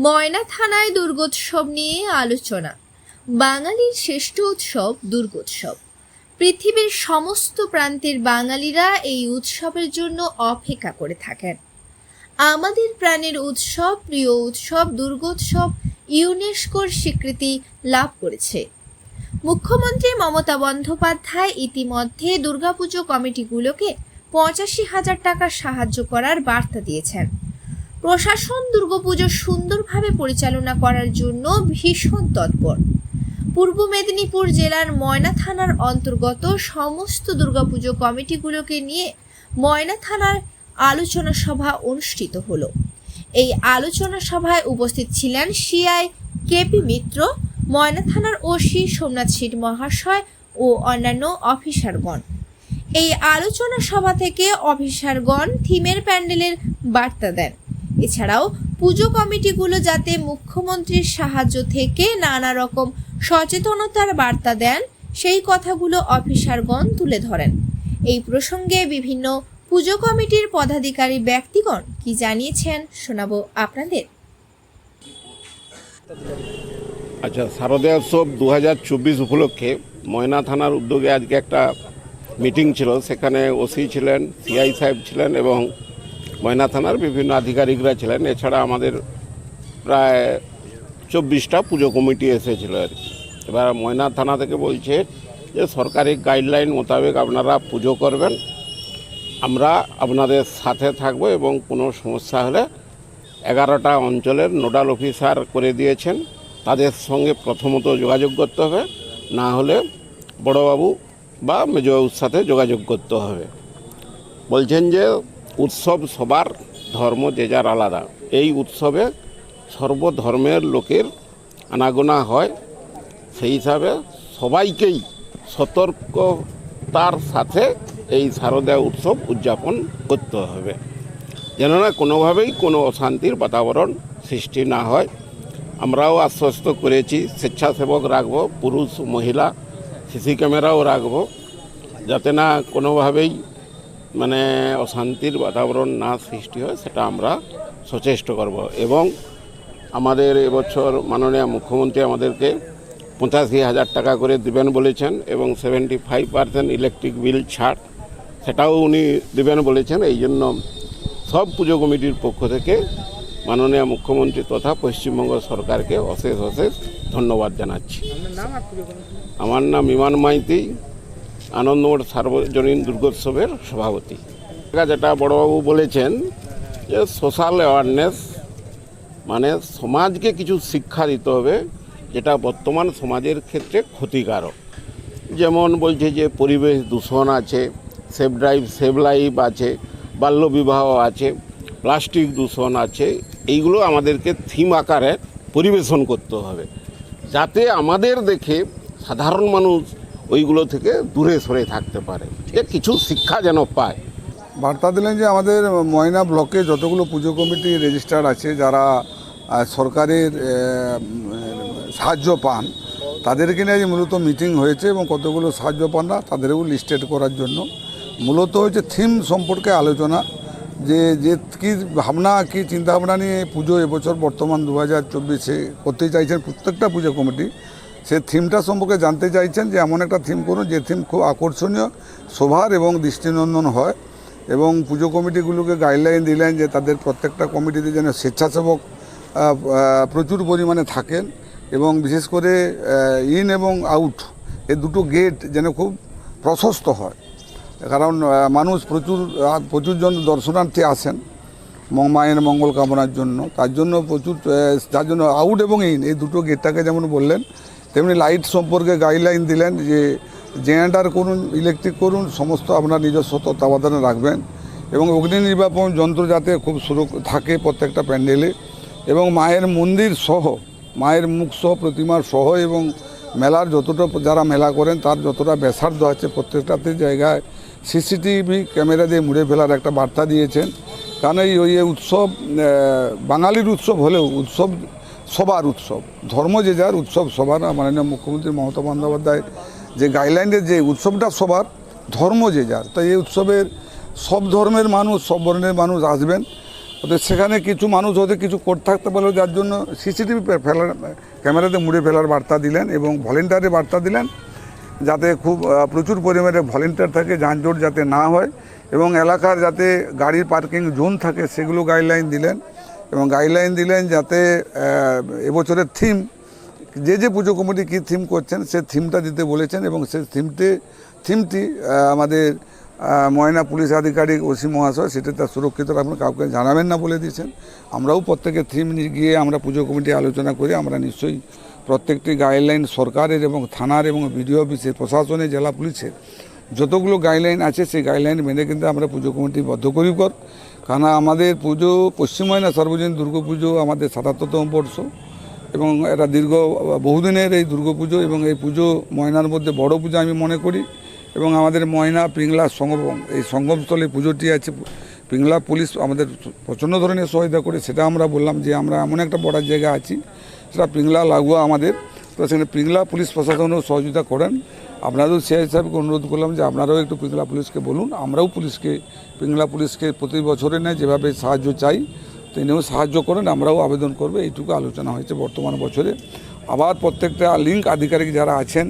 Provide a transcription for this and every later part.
ময়না থানায় দুর্গোৎসব নিয়ে আলোচনা। বাঙালির শ্রেষ্ঠ উৎসব দুর্গোৎসব। পৃথিবীর সমস্ত প্রান্তের বাঙালিরা এই উৎসবের জন্য অপেক্ষা করে থাকেন। আমাদের প্রাণের উৎসব, প্রিয় উৎসব দুর্গোৎসব ইউনেস্কোর স্বীকৃতি লাভ করেছে। মুখ্যমন্ত্রী মমতা বন্দ্যোপাধ্যায় ইতিমধ্যে দুর্গাপুজো কমিটিগুলোকে 85,000 টাকা সাহায্য করার বার্তা দিয়েছেন। প্রশাসন দুর্গাপুজো সুন্দরভাবে পরিচালনা করার জন্য ভীষণ তৎপর। পূর্ব মেদিনীপুর জেলার ময়না থানার অন্তর্গত সমস্ত দুর্গাপুজো কমিটিগুলোকে নিয়ে ময়না থানার আলোচনা সভা অনুষ্ঠিত হলো। এই আলোচনা সভায় উপস্থিত ছিলেন সিআই কেপি মিত্র, ময়না থানার ওসি সোমনাথ সিট মহাশয় ও অন্যান্য অফিসারগণ। এই আলোচনা সভা থেকে অফিসারগণ থিমের প্যান্ডেলের বার্তা দেন। এছাড়াও পুজো কমিটিগুলো যাতে মুখ্যমন্ত্রীর সাহায্য থেকে নানা রকম সচেতনতার বার্তা দেন সেই কথাগুলো অফিসারগণ তুলে ধরেন। এই প্রসঙ্গে বিভিন্ন পুজো কমিটির পদাধিকারী ব্যক্তিগণ কি জানিয়েছেন শোনাবো আপনাদের। আচ্ছা, শারদীয় উৎসব 2024 উপলক্ষে ময়না থানার উদ্যোগে আজকে একটা মিটিং ছিল। সেখানে ওসি ছিলেন, সিআই সাহেব ছিলেন এবং ময়না থানার বিভিন্ন আধিকারিকরা ছিলেন। এছাড়া আমাদের প্রায় 24টা পুজো কমিটি এসেছিল আর কি। এবার ময়না থানা থেকে বলছে যে সরকারি গাইডলাইন মোতাবেক আপনারা পুজো করবেন, আমরা আপনাদের সাথে থাকব এবং কোনো সমস্যা হলে 11টা অঞ্চলের নোডাল অফিসার করে দিয়েছেন, তাদের সঙ্গে প্রথমত যোগাযোগ করতে হবে, না হলে বড়বাবু বা মেজবাবুর সাথে যোগাযোগ করতে হবে। বলছেন যে উৎসব সবার, ধর্ম যে যার আলাদা। এই উৎসবে সর্বধর্মের লোকের আনাগোনা হয়, সেই হিসাবে সবাইকেই সতর্কতার সাথে এই শারদীয় উৎসব উদযাপন করতে হবে, যেন না কোনোভাবেই কোনো অশান্তির বাতাবরণ সৃষ্টি না হয়। আমরাও আশ্বস্ত করেছি, স্বেচ্ছাসেবক রাখবো, পুরুষ মহিলা সিসি ক্যামেরাও রাখবো, যাতে না কোনোভাবেই অশান্তির বাতাবরণ না সৃষ্টি হয়, সেটা আমরা সচেষ্ট করব। এবং আমাদের এবছর মাননীয় মুখ্যমন্ত্রী আমাদেরকে 85,000 টাকা করে দেবেন বলেছেন এবং 75% ইলেকট্রিক বিল ছাড় সেটাও উনি দেবেন বলেছেন। এই জন্য সব পুজো কমিটির পক্ষ থেকে মাননীয় মুখ্যমন্ত্রী তথা পশ্চিমবঙ্গ সরকারকে অশেষ অশেষ ধন্যবাদ জানাচ্ছি। আমার নাম ইমান মাইতি, আনন্দমোড় সার্বজনীন দুর্গোৎসবের সভাপতি। যেটা বড়বাবু বলেছেন যে সোশ্যাল অ্যাওয়ারনেস, সমাজকে কিছু শিক্ষা দিতে হবে যেটা বর্তমান সমাজের ক্ষেত্রে ক্ষতিকারক। যেমন বলছে যে পরিবেশ দূষণ আছে, সেভ ড্রাইভ সেভ লাইফ আছে, বাল্যবিবাহ আছে, প্লাস্টিক দূষণ আছে। এইগুলো আমাদেরকে থিম আকারে পরিবেশন করতে হবে, যাতে আমাদের দেখে সাধারণ মানুষ ওইগুলো থেকে দূরে সরে থাকতে পারে, যে কিছু শিক্ষা যেন পায়। বার্তা দিলেন যে আমাদের ময়না ব্লকে যতগুলো পুজো কমিটি রেজিস্টার আছে, যারা সরকারের সাহায্য পান, তাদেরকে নিয়ে মূলত মিটিং হয়েছে এবং কতগুলো সাহায্য পান না তাদেরও লিস্টেড করার জন্য মূলত হচ্ছে থিম সম্পর্কে আলোচনা, যে কী ভাবনা, কী চিন্তাভাবনা নিয়ে পুজো এবছর বর্তমান 2024-এ করতে চাইছেন প্রত্যেকটা পুজো কমিটি। সে থিমটা সম্পর্কে জানতে চাইছেন যে এমন একটা থিম করুন যে থিম খুব আকর্ষণীয়, শোভার এবং দৃষ্টিনন্দন হয়। এবং পুজো কমিটিগুলোকে গাইডলাইন দিলেন যে তাদের প্রত্যেকটা কমিটিতে যেন স্বেচ্ছাসেবক প্রচুর পরিমাণে থাকেন এবং বিশেষ করে ইন এবং আউট এই দুটো গেট যেন খুব প্রশস্ত হয়, কারণ মানুষ প্রচুর জন দর্শনার্থী আসেন মায়ের মঙ্গল কামনার জন্য। তার জন্য আউট এবং ইন এই দুটো গেটটাকে যেমন বললেন, তেমনি লাইট সম্পর্কে গাইডলাইন দিলেন যে জেনারেটর করুন, ইলেকট্রিক করুন, সমস্ত আপনার নিজস্ব তত্ত্বাবধানে রাখবেন এবং অগ্নি নির্বাপন যন্ত্র যাতে খুব সুরক্ষিত থাকে প্রত্যেকটা প্যান্ডেলে, এবং মায়ের মন্দির সহ, মায়ের মুখ সহ, প্রতিমার সহ এবং মেলার যতটা যারা মেলা করেন তার যতটা ব্যাসার্ধ আছে প্রত্যেকটাতে জায়গায় সিসিটিভি ক্যামেরা দিয়ে মুড়ে ফেলার একটা বার্তা দিয়েছেন। কারণ এই উৎসব বাঙালির উৎসব হলেও উৎসব সবার উৎসব, ধর্ম যে যার, উৎসব সবার। মাননীয় মুখ্যমন্ত্রী মমতা বন্দ্যোপাধ্যায় যে গাইডলাইনের যে উৎসবটা সবার, ধর্ম যে যার, তাই এই উৎসবের সব ধর্মের মানুষ, সব বর্ণের মানুষ আসবেন। ওদের সেখানে কিছু মানুষ ওদের কিছু করতে থাকতে পারলো, যার জন্য সিসিটিভি ফেলার ক্যামেরাতে মুড়ে ফেলার বার্তা দিলেন এবং ভলেন্টিয়ারের বার্তা দিলেন, যাতে খুব প্রচুর পরিমাণে ভলেন্টিয়ার থাকে, যানজট যাতে না হয় এবং এলাকার যাতে গাড়ির পার্কিং জোন থাকে সেগুলো গাইডলাইন দিলেন এবং গাইডলাইন দিলেন যাতে এবছরের থিম যে পুজো কমিটি কী থিম করছেন সে থিমটা দিতে বলেছেন এবং সেই থিমটি আমাদের ময়না পুলিশ আধিকারিক ওসি মহাশয় সেটা তার সুরক্ষিত রাখবেন, কাউকে জানাবেন না বলে দিয়েছেন। আমরাও প্রত্যেকের থিম গিয়ে আমরা পুজো কমিটি আলোচনা করি, আমরা নিশ্চয়ই প্রত্যেকটি গাইডলাইন সরকারের এবং থানার এবং বিডিও অফিসের প্রশাসনের জেলা পুলিশের যতগুলো গাইডলাইন আছে সেই গাইডলাইন মেনে কিন্তু আমরা পুজো কমিটি বদ্ধপরিকর। কারণ আমাদের পুজো পশ্চিম ময়না সর্বজনীন দুর্গাপুজো আমাদের ৭৭তম বর্ষ এবং এটা বহুদিনের এই দুর্গাপুজো এবং এই পুজো ময়নার মধ্যে বড় পুজো আমি মনে করি এবং আমাদের ময়না পিংলা সঙ্গম এই সঙ্গমস্থলে পুজোটি আছে। পিংলা পুলিশ আমাদের প্রচণ্ড ধরনের সহায়তা করে, সেটা আমরা বললাম যে আমরা এমন একটা বড় জায়গা আছি সেটা পিংলা লাগোয়া আমাদের, তো সেখানে পিংলা পুলিশ প্রশাসনও সহযোগিতা করেন। আপনারাও সেই হিসাবে অনুরোধ করলাম যে আপনারাও একটু পিংলা পুলিশকে বলুন, আমরাও পিংলা পুলিশকে প্রতি বছরে নেয় যেভাবে সাহায্য চাই তিনিও সাহায্য করেন, আমরাও আবেদন করবো, এইটুকু আলোচনা হয়েছে বর্তমান বছরে। আবার প্রত্যেকটা লিঙ্ক আধিকারিক যারা আছেন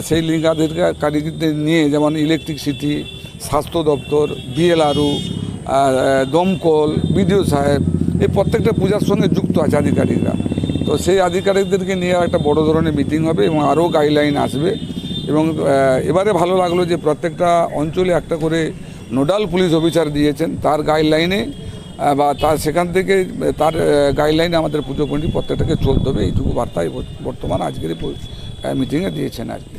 সেই লিঙ্ক আধিকারিকদের নিয়ে যেমন ইলেকট্রিসিটি, স্বাস্থ্য দপ্তর, বিএলআরও, দমকল, বিডিও সাহেব, এই প্রত্যেকটা পূজার সঙ্গে যুক্ত আছে আধিকারিকরা, তো সেই আধিকারিকদেরকে নিয়ে একটা বড় ধরনের মিটিং হবে এবং আরও গাইডলাইন আসবে। এবং এবারে ভালো লাগলো যে প্রত্যেকটা অঞ্চলে একটা করে নোডাল পুলিশ অফিসার দিয়েছেন, তার গাইডলাইনে বা তার সেখান থেকে তার গাইডলাইনে আমাদের পুজো কমিটি প্রত্যেকটাকে চলতে হবে, এইটুকু বার্তাই বর্তমান আজকের মিটিংয়ে দিয়েছেন আর কি।